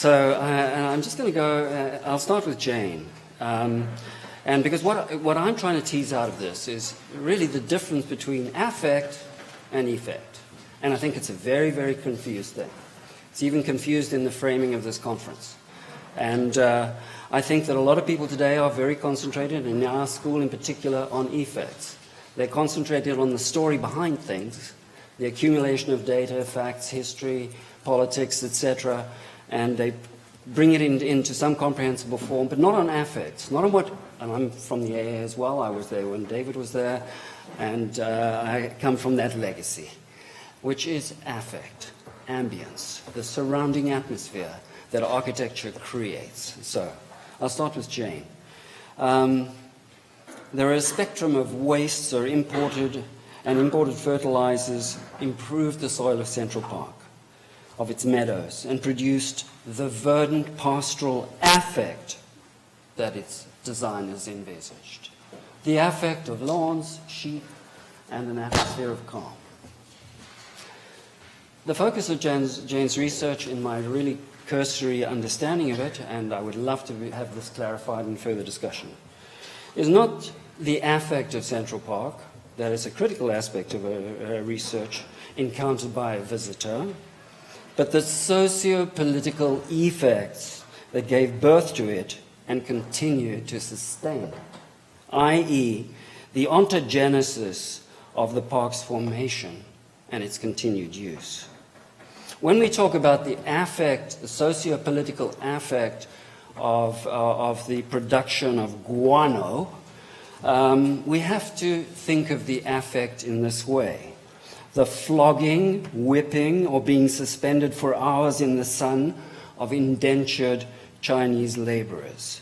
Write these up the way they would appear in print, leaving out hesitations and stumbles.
And I'm just going to go, I'll start with Jane. And because what I'm trying to tease out of this is really the difference between affect and effect. And I think it's a very, very confused thing. It's even confused in the framing of this conference. And I think that a lot of people today are very concentrated, in our school in particular, on effects. They're concentrated on the story behind things, the accumulation of data, facts, history, politics, etc., and they bring it into some comprehensible form, but not on affects, not on what, and I'm from the AA as well, I was there when David was there, and I come from that legacy, which is affect, ambience, the surrounding atmosphere that architecture creates. So I'll start with Jane. There are a spectrum of wastes or imported fertilizers improved the soil of Central Park, of its meadows, and produced the verdant pastoral affect that its designers envisaged. The affect of lawns, sheep, and an atmosphere of calm. The focus of Jane's research, in my really cursory understanding of it, and I would love to have this clarified in further discussion, is not the affect of Central Park, that is a critical aspect of her research encountered by a visitor, but the socio-political effects that gave birth to it and continue to sustain it, i.e., the ontogenesis of the park's formation and its continued use. When we talk about the affect, the socio-political affect of the production of guano, we have to think of the affect in this way. The flogging, whipping, or being suspended for hours in the sun of indentured Chinese laborers.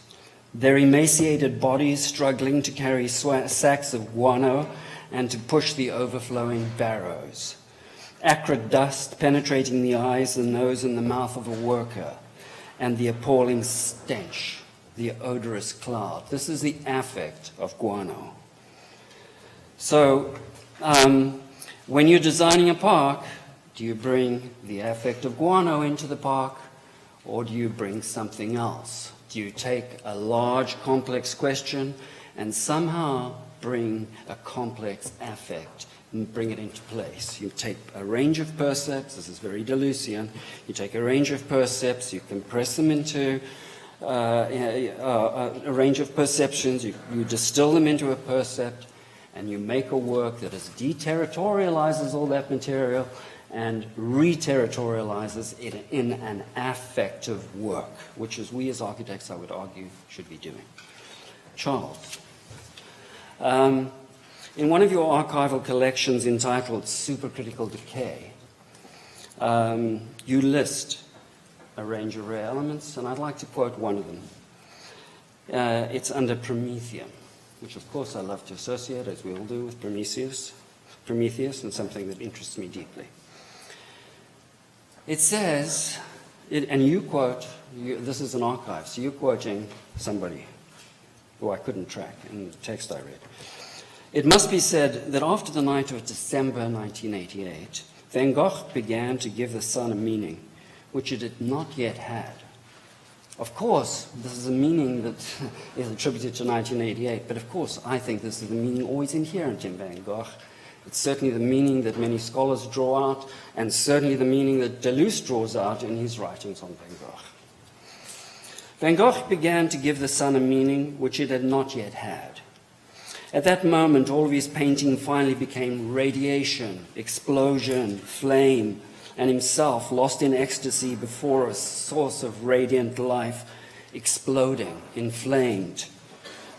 Their emaciated bodies struggling to carry sacks of guano and to push the overflowing barrows. Acrid dust penetrating the eyes, the nose, and the mouth of a worker, and the appalling stench, the odorous cloud. This is the affect of guano. So, when you're designing a park, do you bring the affect of guano into the park, or do you bring something else? Do you take a large, complex question and somehow bring a complex affect and bring it into place? You take a range of percepts, this is very Deleuzian, you take a range of percepts, you compress them into a range of perceptions, you distill them into a percept, and you make a work that is deterritorializes all that material and reterritorializes it in an affective work, which is we as architects, I would argue, should be doing. Charles. In one of your archival collections entitled Supercritical Decay, you list a range of rare elements, and I'd like to quote one of them. It's under Prometheum, which of course I love to associate, as we all do, with Prometheus, and something that interests me deeply. It says, and you quote, this is an archive, so you're quoting somebody who I couldn't track in the text I read. It must be said that after the night of December 1988, Van Gogh began to give the sun a meaning which it had not yet had. Of course, this is a meaning that is attributed to 1988, but of course I think this is the meaning always inherent in Van Gogh. It's certainly the meaning that many scholars draw out, and certainly the meaning that Deleuze draws out in his writings on Van Gogh. Van Gogh began to give the sun a meaning which it had not yet had. At that moment, all of his painting finally became radiation, explosion, flame, and himself lost in ecstasy before a source of radiant life, exploding, inflamed.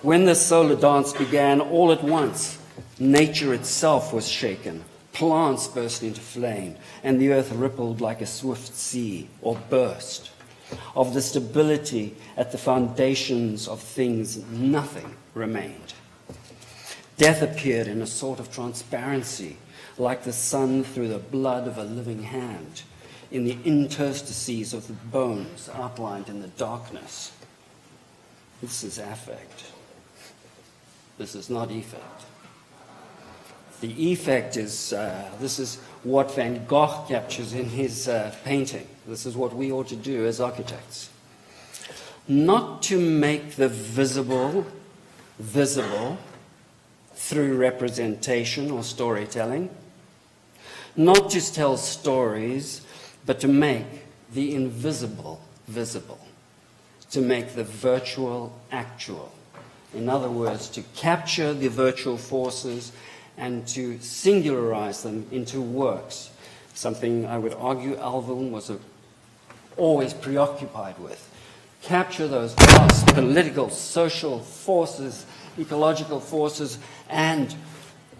When the solar dance began, all at once, nature itself was shaken. Plants burst into flame, and the earth rippled like a swift sea, or burst. Of the stability at the foundations of things, nothing remained. Death appeared in a sort of transparency, like the sun through the blood of a living hand, in the interstices of the bones outlined in the darkness. This is affect. This is not effect. The effect is, this is what Van Gogh captures in his painting. This is what we ought to do as architects. Not to make the visible visible through representation or storytelling, not just tell stories, but to make the invisible visible, to make the virtual actual. In other words, to capture the virtual forces and to singularize them into works, something I would argue Alvin was always preoccupied with. Capture those vast political, social forces, ecological forces, and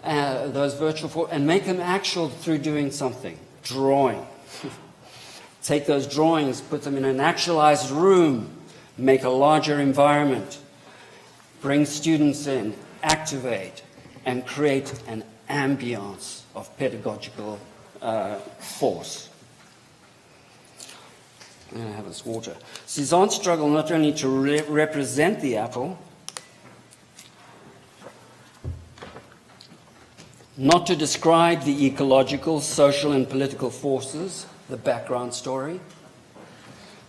those virtual forces, and make them actual through doing something, drawing. Take those drawings, put them in an actualized room, make a larger environment, bring students in, activate, and create an ambience of pedagogical force. I'm going to have this water. Cézanne struggled not only to represent the apple, not to describe the ecological, social, and political forces, the background story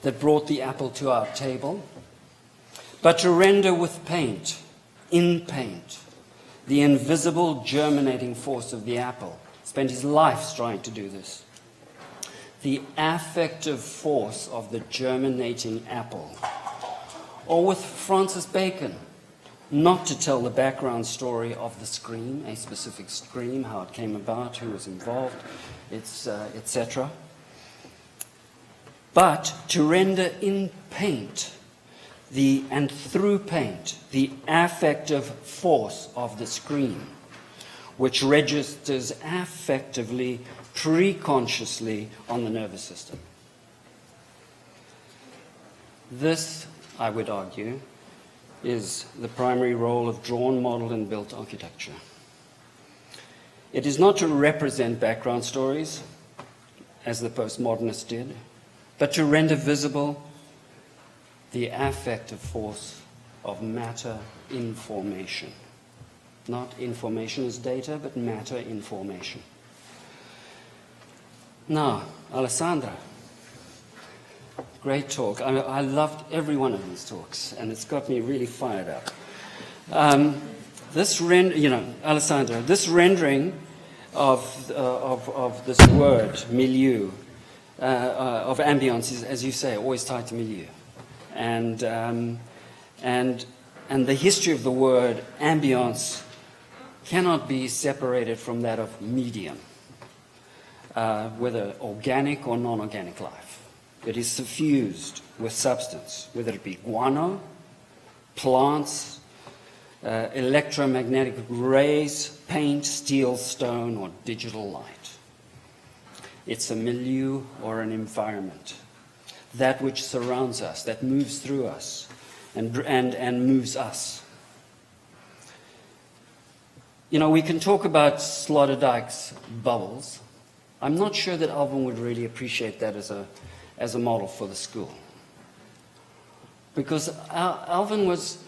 that brought the apple to our table, but to render with paint, in paint, the invisible germinating force of the apple. Spent his life trying to do this. The affective force of the germinating apple. Or with Francis Bacon, not to tell the background story of the scream, a specific scream, how it came about, who was involved, etc., but to render in paint and through paint the affective force of the scream, which registers affectively, pre-consciously on the nervous system. This, I would argue, is the primary role of drawn, modeled, and built architecture. It is not to represent background stories, as the postmodernists did, but to render visible the affective force of matter information. Not information as data, but matter information. Now, Alessandra, great talk. I loved every one of these talks, and it's got me really fired up. Alessandra, this rendering of this word, milieu, of ambience is, as you say, always tied to milieu. And the history of the word ambience cannot be separated from that of medium, whether organic or non-organic life. It is suffused with substance, whether it be guano, plants, electromagnetic rays, paint, steel, stone, or digital light. It's a milieu or an environment, that which surrounds us, that moves through us and moves us. You know, we can talk about Sloterdijk's bubbles. I'm not sure that Alvin would really appreciate that as a model for the school. Because Alvin was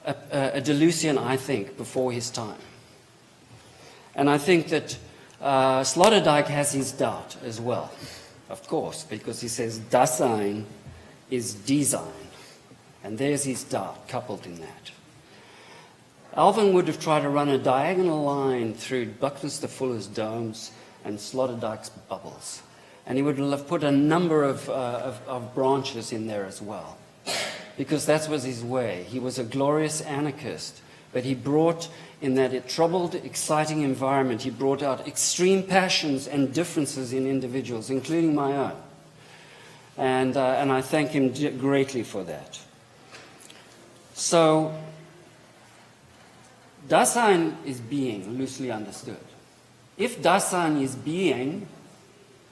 a Deleuzian, I think, before his time. And I think that Sloterdijk has his doubt as well, of course, because he says Dasein is design. And there's his doubt coupled in that. Alvin would have tried to run a diagonal line through Buckminster Fuller's domes and Sloterdijk's bubbles. And he would have put a number of branches in there as well, because that was his way. He was a glorious anarchist, but he brought, in that troubled, exciting environment, he brought out extreme passions and differences in individuals, including my own. And I thank him greatly for that. So, Dasein is being, loosely understood. If Dasein is being,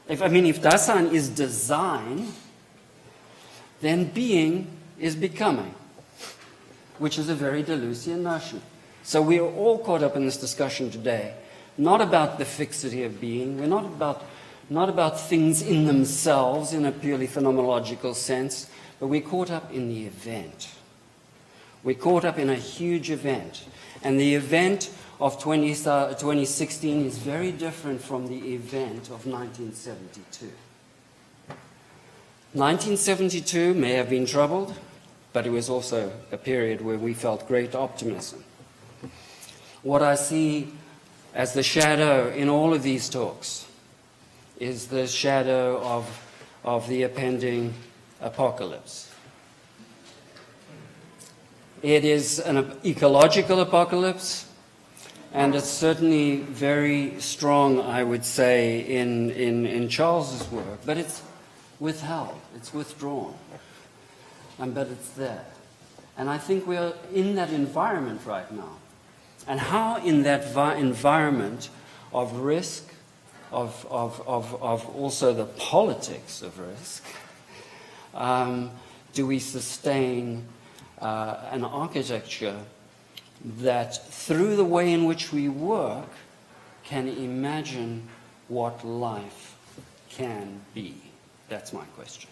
if Dasein is design, then being is becoming, which is a very Deleuzian notion. So we are all caught up in this discussion today, not about the fixity of being. We're not about things in themselves in a purely phenomenological sense, but we're caught up in the event. We're caught up in a huge event, and the event of 2016 is very different from the event of 1972. 1972 may have been troubled, but it was also a period where we felt great optimism. What I see as the shadow in all of these talks is the shadow of the impending apocalypse. It is an ecological apocalypse, and it's certainly very strong, I would say, in Charles's work, but it's withheld, it's withdrawn, but it's there. And I think we're in that environment right now. And how in that environment of risk, of also the politics of risk, do we sustain an architecture that, through the way in which we work, can imagine what life can be? That's my question.